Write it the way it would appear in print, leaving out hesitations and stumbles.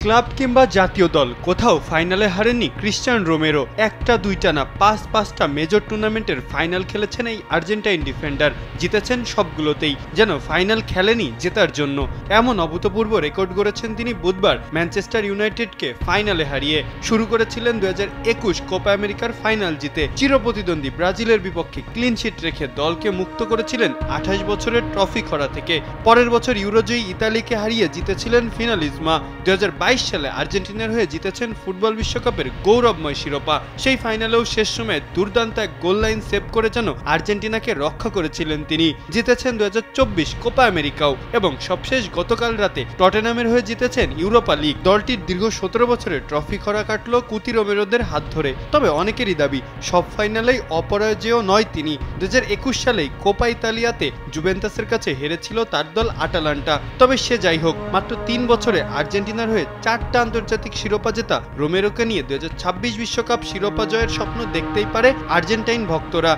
Club কিংবা জাতীয় দল কোথাও ফাইনালে হারেননি ক্রিশ্চিয়ান রোমেরো। একটা দুইটা না, পাঁচটা মেজর টুর্নামেন্টের ফাইনাল খেলেছেন এই আর্জেন্টাইন ডিফেন্ডার। জিতেছেন সবগুলোতেই, যেন ফাইনাল খেলেনি জেতার জন্য। এমন অভূতপূর্ব রেকর্ড গড়েছেন তিনি বুধবার ম্যানচেস্টার ইউনাইটেডকে ফাইনালে হারিয়ে। শুরু করেছিলেন 2021 কোপা আমেরিকার ফাইনাল জিতে। চিরপ্রতিদ্বন্দ্বী ব্রাজিলের বিপক্ষে ক্লিনশিট রেখে দলকে মুক্ত করেছিলেন 28 বছরের ট্রফি খরা থেকে। পরের বছর ইউরোজয়ী ইতালিকে হারিয়ে জিতেছিলেন ফিনালিজমা। 2022 সালে আর্জেন্টিনার হয়ে জিতেছেন ফুটবল বিশ্বকাপের গৌরবময় শিরোপা। সেই ফাইনালেও শেষ সময়ে দুর্দান্ত এক গোল লাইন সেভ করে যেন আর্জেন্টিনাকে রক্ষা করেছিলেন তিনি। জিতেছেন 2024 কোপা আমেরিকাও, এবং সবশেষ গতকাল রাতে টটেনহামের হয়ে জিতেছেন ইউরোপা লিগ। দলটির দীর্ঘ 17 বছরের ট্রফি খরা কাটল কুতি রোমেরোদের হাত ধরে। তবে অনেকেরই দাবি সব ফাইনালেই অপরাজেয় নয় তিনি। 2021 সালেই কোপা ইতালিয়াতে জুভেন্টাসের কাছে হেরেছিল তার দল আটালান্টা। তবে সে যাই হোক, মাত্র 3 বছরে আর্জেন্টিনার হয়ে 4টা আন্তর্জাতিক শিরোপা জেতা রোমেরোকে নিয়ে 2026 বিশ্বকাপ শিরোপা জয়ের স্বপ্ন দেখতেই পারে আর্জেন্টাইন ভক্তরা।